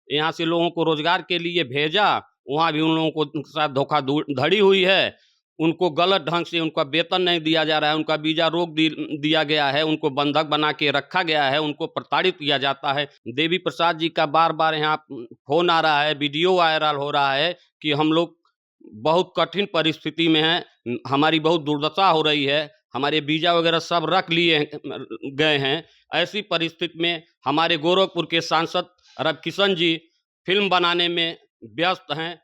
यहाँ से लोगों को रोजगार के लिए भेजा, वहाँ भी उन लोगों को साथ धोखाधड़ी हुई है। उनको गलत ढंग से उनका वेतन नहीं दिया जा रहा है, उनका वीजा रोक दिया गया है, उनको बंधक बना के रखा गया है, उनको प्रताड़ित किया जाता है। देवी प्रसाद जी का बार बार यहाँ फोन आ रहा है, वीडियो वायरल हो रहा है कि हम लोग बहुत कठिन परिस्थिति में हैं, हमारी बहुत दुर्दशा हो रही है, हमारे वीजा वगैरह सब रख लिए गए हैं। ऐसी परिस्थिति में हमारे गोरखपुर के सांसद रवि किशन जी फिल्म बनाने में व्यस्त हैं।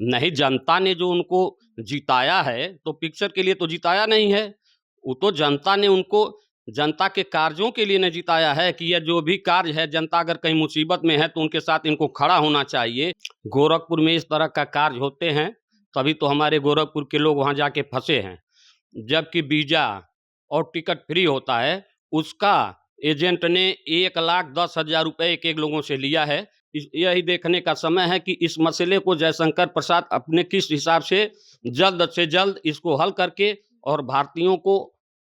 नहीं, जनता ने जो उनको जिताया है तो पिक्चर के लिए तो जिताया नहीं है, वो तो जनता ने उनको जनता के कार्यों के लिए नहीं जिताया है कि यह जो भी कार्य है, जनता अगर कहीं मुसीबत में है तो उनके साथ इनको खड़ा होना चाहिए। गोरखपुर में इस तरह का कार्य होते हैं तभी तो हमारे गोरखपुर के लोग वहाँ जाके फंसे हैं। जबकि वीजा और टिकट फ्री होता है, उसका एजेंट ने 1,10,000 रुपये एक एक लोगों से लिया है। यही देखने का समय है कि इस मसले को जयशंकर प्रसाद अपने किस हिसाब से जल्द इसको हल करके और भारतीयों को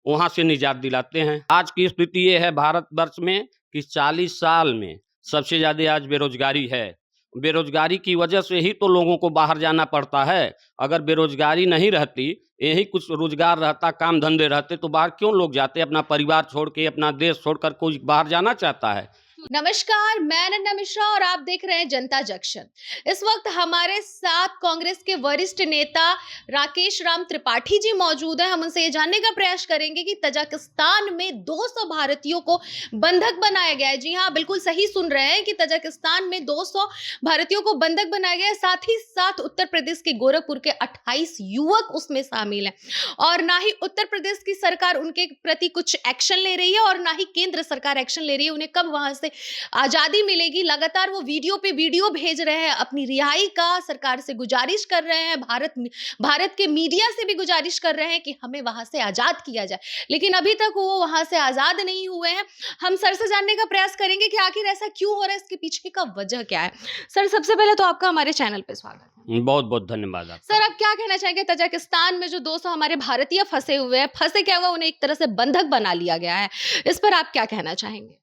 वहां से निजात दिलाते हैं। आज की स्थिति ये है भारतवर्ष में कि 40 साल में सबसे ज्यादा आज बेरोजगारी है। बेरोजगारी की वजह से ही तो लोगों को बाहर जाना पड़ता है। अगर बेरोजगारी नहीं रहती, यही कुछ रोजगार रहता, काम धंधे रहते, तो बाहर क्यों लोग जाते? अपना परिवार छोड़ के, अपना देश छोड़कर कोई बाहर जाना चाहता है? नमस्कार, मैं नन्ना मिश्रा और आप देख रहे हैं जनता जंक्शन। इस वक्त हमारे साथ कांग्रेस के वरिष्ठ नेता राकेश राम त्रिपाठी जी मौजूद हैं। हम उनसे ये जानने का प्रयास करेंगे कि तजाकिस्तान में 200 भारतीयों को बंधक बनाया गया है। जी हाँ, बिल्कुल सही सुन रहे हैं कि तजाकिस्तान में 200 भारतीयों को बंधक बनाया गया है। साथ ही साथ उत्तर प्रदेश के गोरखपुर के 28 युवक उसमें शामिल हैं और ना ही उत्तर प्रदेश की सरकार उनके प्रति कुछ एक्शन ले रही है और ना ही केंद्र सरकार एक्शन ले रही है। उन्हें कब वहां से आजादी मिलेगी, लगातार वो वीडियो पे वीडियो भेज रहे हैं, अपनी रिहाई का सरकार से गुजारिश कर रहे हैं, भारत के मीडिया से भी गुजारिश कर रहे हैं कि हमें वहां से आजाद किया जाए, लेकिन अभी तक वो वहां से आजाद नहीं हुए हैं। हम सर से जानने का प्रयास करेंगे कि आखिर ऐसा क्यों हो रहा है, इसके पीछे का वजह क्या है। सर, सबसे पहले तो आपका हमारे चैनल पे स्वागत है। बहुत बहुत धन्यवाद आपका। सर, आप क्या कहना चाहेंगे, तजाकिस्तान में जो 200 हमारे भारतीय फंसे हुए हैं, फंसे क्या हुआ, उन्हें एक तरह से बंधक बना लिया गया है, इस पर आप क्या कहना चाहेंगे?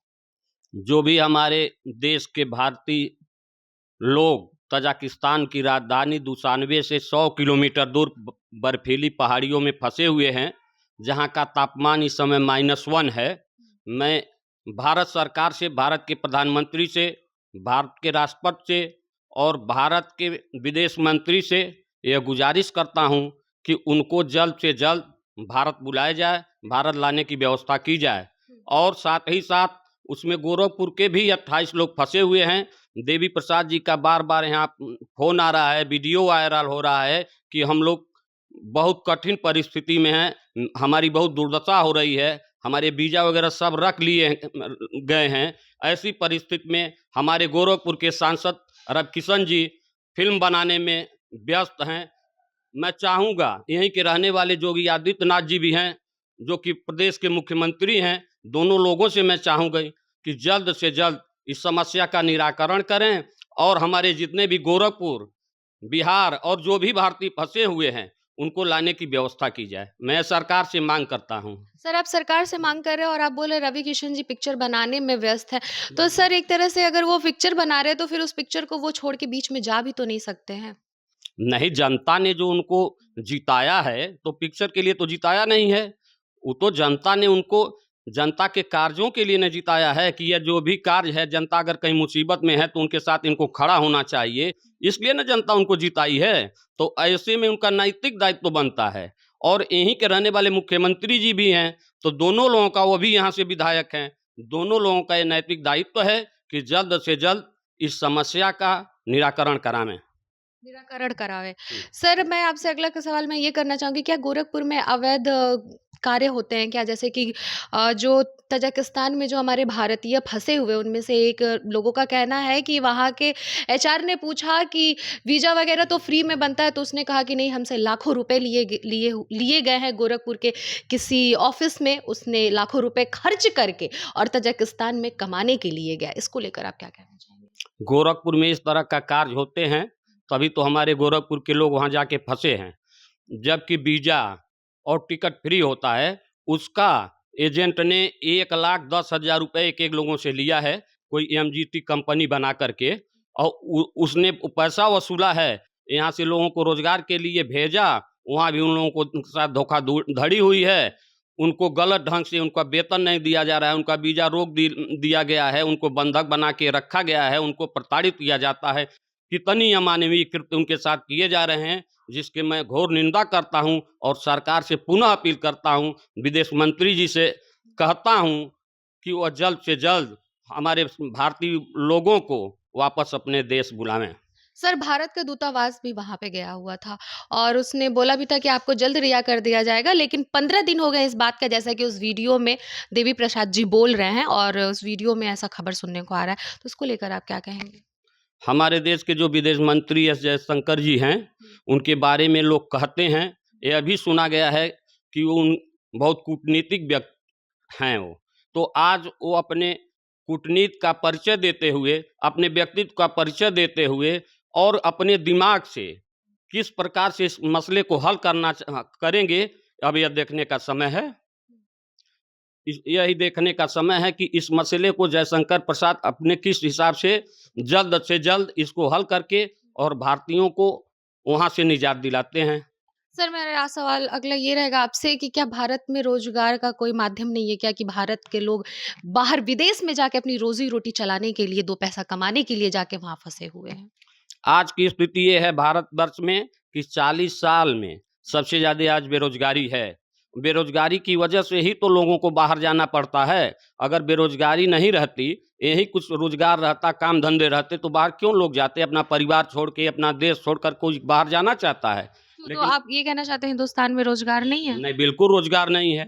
जो भी हमारे देश के भारतीय लोग तजाकिस्तान की राजधानी दुशानबे से 100 किलोमीटर दूर बर्फीली पहाड़ियों में फंसे हुए हैं, जहां का तापमान इस समय -1 है। मैं भारत सरकार से, भारत के प्रधानमंत्री से, भारत के राष्ट्रपति से और भारत के विदेश मंत्री से यह गुजारिश करता हूं कि उनको जल्द से जल्द भारत बुलाया जाए, भारत लाने की व्यवस्था की जाए। और साथ ही साथ उसमें गोरखपुर के भी 28 लोग फंसे हुए हैं। देवी प्रसाद जी का बार बार यहाँ फोन आ रहा है, वीडियो वायरल हो रहा है कि हम लोग बहुत कठिन परिस्थिति में हैं, हमारी बहुत दुर्दशा हो रही है, हमारे वीजा वगैरह सब रख लिए गए हैं। ऐसी परिस्थिति में हमारे गोरखपुर के सांसद रवि किशन जी फिल्म बनाने में व्यस्त हैं। मैं चाहूँगा, यहीं के रहने वाले योगी आदित्यनाथ जी भी हैं, जो कि प्रदेश के मुख्यमंत्री हैं, दोनों लोगों से मैं चाहूँगा कि जल्द से जल्द इस समस्या का निराकरण करें और हमारे जितने भी गोरखपुर, बिहार और जो भी भारतीय फंसे हुए हैं, उनको लाने की व्यवस्था की जाए। मैं सरकार से मांग करता हूं। सर, आप सरकार से मांग कर रहे हैं और आप बोले रवि किशन जी पिक्चर बनाने में व्यस्त है, तो सर एक तरह से अगर वो पिक्चर बना रहे हैं तो फिर उस पिक्चर को वो छोड़ के बीच में जा भी तो नहीं सकते हैं। नहीं, जनता ने जो उनको जिताया है तो पिक्चर के लिए तो जिताया नहीं है, वो तो जनता ने उनको जनता के कार्यों के लिए नहीं जिताया है कि यह जो भी कार्य है, जनता अगर कहीं मुसीबत में है तो उनके साथ इनको खड़ा होना चाहिए, इसलिए ना जनता उनको जिताई है। तो ऐसे में उनका नैतिक दायित्व तो बनता है और यहीं के रहने वाले मुख्यमंत्री जी भी हैं, तो दोनों लोगों का, वो भी यहाँ से विधायक हैं, दोनों लोगों का ये नैतिक दायित्व है कि जल्द से जल्द इस समस्या का निराकरण करावे। सर, मैं आपसे अगला सवाल मैं ये करना चाहूंगी, क्या गोरखपुर में अवैध कार्य होते हैं क्या? जैसे कि जो तजाकिस्तान में जो हमारे भारतीय फंसे हुए, उनमें से एक लोगों का कहना है कि वहाँ के एचआर ने पूछा कि वीजा वगैरह तो फ्री में बनता है, तो उसने कहा कि नहीं, हमसे लाखों रुपए लिए गए हैं गोरखपुर के किसी ऑफिस में, उसने लाखों रुपए खर्च करके और तजाकिस्तान में कमाने के लिए गया। इसको लेकर आप क्या कहना चाहेंगे? गोरखपुर में इस तरह का कार्य होते हैं तभी तो हमारे गोरखपुर के लोग वहाँ जाके फंसे हैं। जबकि वीजा और टिकट फ्री होता है, उसका एजेंट ने 1,10,000 रुपये एक एक लोगों से लिया है, कोई एमजीटी कंपनी बना करके, और उसने पैसा वसूला है, यहाँ से लोगों को रोजगार के लिए भेजा, वहाँ भी उन लोगों को साथ धोखाधड़ी हुई है। उनको गलत ढंग से उनका वेतन नहीं दिया जा रहा है, उनका वीजा रोक दिया गया है, उनको बंधक बना के रखा गया है, उनको प्रताड़ित किया जाता है। कितनी अमानवीय कृत्य उनके साथ किए जा रहे हैं, जिसके मैं घोर निंदा करता हूं और सरकार से पुनः अपील करता हूं, विदेश मंत्री जी से कहता हूं कि वह जल्द से जल्द हमारे भारतीय लोगों को वापस अपने देश बुलावें। सर, भारत का दूतावास भी वहाँ पे गया हुआ था और उसने बोला भी था कि आपको जल्द रिहा कर दिया जाएगा, लेकिन 15 दिन हो गए इस बात का, जैसा कि उस वीडियो में देवी प्रसाद जी बोल रहे हैं और उस वीडियो में ऐसा खबर सुनने को आ रहा है। तो उसको लेकर आप क्या कहेंगे? हमारे देश के जो विदेश मंत्री एस जयशंकर जी हैं, उनके बारे में लोग कहते हैं, यह भी सुना गया है कि वो बहुत कूटनीतिक व्यक्ति हैं वो। तो आज वो अपने कूटनीति का परिचय देते हुए, अपने व्यक्तित्व का परिचय देते हुए और अपने दिमाग से किस प्रकार से इस मसले को हल करेंगे, अब यह देखने का समय है। यही देखने का समय है कि इस मसले को जयशंकर प्रसाद अपने किस हिसाब से जल्द इसको हल करके और भारतीयों को वहां से निजात दिलाते हैं। सर, मेरा सवाल अगला ये रहेगा आपसे कि क्या भारत में रोजगार का कोई माध्यम नहीं है क्या, कि भारत के लोग बाहर विदेश में जाके अपनी रोजी रोटी चलाने के लिए, 2 पैसा कमाने के लिए जाके वहां फंसे हुए हैं? आज की स्थिति ये है भारतवर्ष में कि 40 साल में सबसे ज़्यादा आज बेरोजगारी है। बेरोजगारी की वजह से ही तो लोगों को बाहर जाना पड़ता है। अगर बेरोजगारी नहीं रहती, यही कुछ रोजगार रहता, काम धंधे रहते, तो बाहर क्यों लोग जाते? अपना परिवार छोड़ के, अपना देश छोड़कर कोई बाहर जाना चाहता है। तो आप ये कहना चाहते हैं हिंदुस्तान में रोजगार नहीं है? नहीं, बिल्कुल रोजगार नहीं है।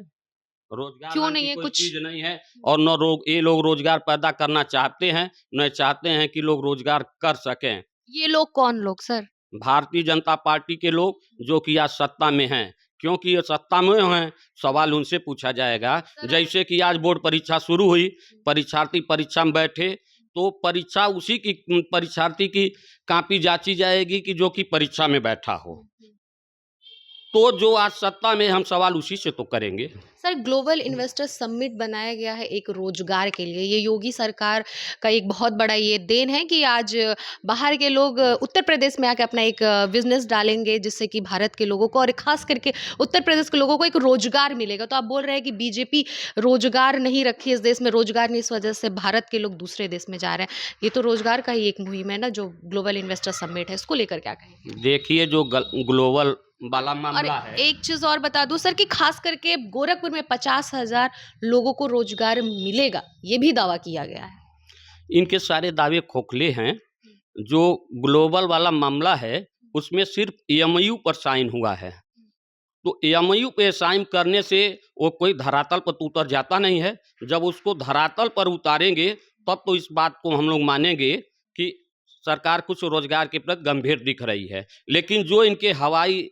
रोजगार क्यों नाम नहीं की है? कोई कुछ चीज नहीं है। और न ये लोग रोजगार पैदा करना चाहते हैं, न चाहते हैं कि लोग रोजगार कर सकें। ये लोग कौन लोग सर? भारतीय जनता पार्टी के लोग, जो कि आज सत्ता में हैं। क्योंकि ये सत्ता में हैं, सवाल उनसे पूछा जाएगा। जैसे कि आज बोर्ड परीक्षा शुरू हुई, परीक्षार्थी परीक्षा में बैठे, तो परीक्षा उसी की परीक्षार्थी की कॉपी जांची जाएगी कि जो कि परीक्षा में बैठा हो। तो जो आज सत्ता में, हम सवाल उसी से तो करेंगे। सर, ग्लोबल इन्वेस्टर समिट बनाया गया है एक रोजगार के लिए। ये योगी सरकार का एक बहुत बड़ा ये देन है कि आज बाहर के लोग उत्तर प्रदेश में आके अपना एक बिजनेस डालेंगे, जिससे कि भारत के लोगों को और खास करके उत्तर प्रदेश के लोगों को एक रोजगार मिलेगा। तो आप बोल रहे हैं कि बीजेपी रोजगार नहीं रखी इस देश में, रोजगार नहीं, इस वजह से भारत के लोग दूसरे देश में जा रहे हैं। ये तो रोजगार का ही एक मुहिम है ना, जो ग्लोबल इन्वेस्टर समिट है, इसको लेकर क्या कहेंगे? देखिए, जो ग्लोबल वाला और मामला है, एक चीज और बता दूं सर कि खास करके गोरखपुर में 50,000 लोगों को रोजगार मिलेगा, ये भी दावा किया गया है। इनके सारे दावे खोखले हैं। जो ग्लोबल वाला मामला है, उसमें सिर्फ एमयू पर साइन हुआ है। तो एमयू पे साइन करने से वो कोई धरातल पर उतर जाता नहीं है। जब उसको धरातल पर उतारेंगे, तब तो इस बात को हम लोग मानेंगे कि सरकार कुछ रोजगार के प्रति गंभीर दिख रही है। लेकिन जो इनके हवाई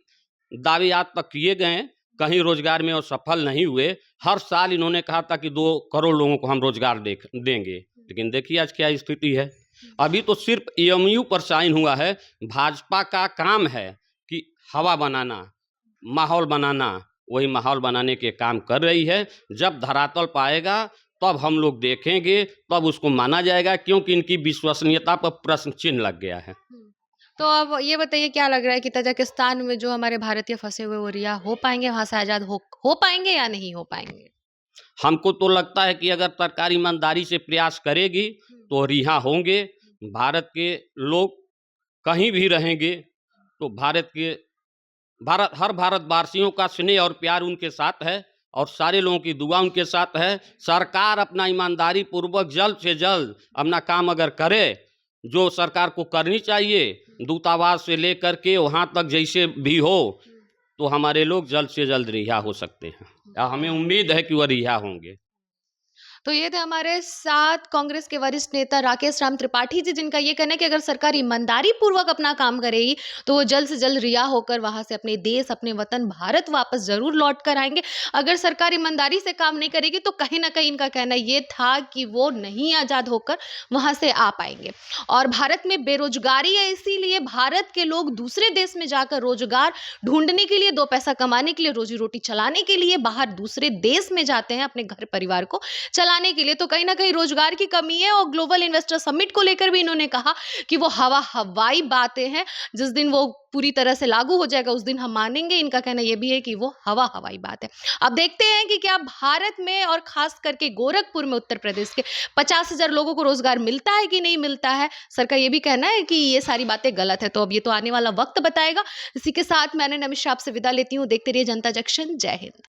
दावे आज तक किए गए, कहीं रोजगार में वो सफल नहीं हुए। हर साल इन्होंने कहा था कि 2 करोड़ लोगों को हम रोजगार देंगे, लेकिन देखिए आज क्या स्थिति है। अभी तो सिर्फ एमयू पर साइन हुआ है। भाजपा का काम है कि हवा बनाना, माहौल बनाना, वही माहौल बनाने के काम कर रही है। जब धरातल पाएगा तब हम लोग देखेंगे, तब उसको माना जाएगा, क्योंकि इनकी विश्वसनीयता पर प्रश्न चिन्ह लग गया है। तो अब ये बताइए, क्या लग रहा है कि तजाकिस्तान में जो हमारे भारतीय फंसे हुए वो रिहा हो पाएंगे, वहां से आजाद हो पाएंगे या नहीं हो पाएंगे? हमको तो लगता है कि अगर सरकार ईमानदारी से प्रयास करेगी तो रिहा होंगे। भारत के लोग कहीं भी रहेंगे तो हर भारतवासियों का स्नेह और प्यार उनके साथ है और सारे लोगों की दुआ उनके साथ है। सरकार अपना ईमानदारी पूर्वक जल्द से जल्द अपना काम अगर करे, जो सरकार को करनी चाहिए, दूतावास से लेकर के वहाँ तक जैसे भी हो, तो हमारे लोग जल्द से जल्द रिहा हो सकते हैं। हमें उम्मीद है कि वह रिहा होंगे। तो ये थे हमारे साथ कांग्रेस के वरिष्ठ नेता राकेश राम त्रिपाठी जी, जिनका ये कहना है कि अगर सरकार ईमानदारी पूर्वक अपना काम करेगी तो वो जल्द से जल्द रिहा होकर वहां से अपने देश, अपने वतन भारत वापस जरूर लौट कर आएंगे। अगर सरकार ईमानदारी से काम नहीं करेगी तो कहीं ना कहीं इनका कहना ये था कि वो नहीं आजाद होकर वहां से आ पाएंगे। और भारत में बेरोजगारी है, इसीलिए भारत के लोग दूसरे देश में जाकर रोजगार ढूंढने के लिए, 2 पैसा कमाने के लिए, रोजी रोटी चलाने के लिए बाहर दूसरे देश में जाते हैं, अपने घर परिवार को चलाने बचाने के लिए, तो कहीं ना कहीं रोजगार की कमी है। और ग्लोबल इन्वेस्टर समिट को लेकर भी इन्होंने कहा कि वो हवाई बातें हैं, जिस दिन वो पूरी तरह से लागू हो जाएगा उस दिन हम मानेंगे। इनका कहना यह भी है कि वो हवाई बात है। अब देखते हैं कि क्या भारत में और खास करके गोरखपुर में उत्तर प्रदेश के 50,000 लोगों को रोजगार मिलता है कि नहीं मिलता है। सर का ये भी कहना है कि ये सारी बातें गलत है, तो अब ये तो आने वाला वक्त बताएगा। इसी के साथ मैं नमिशा आपसे विदा लेती हूँ। देखते रहिए जनता जंक्शन। जय हिंद।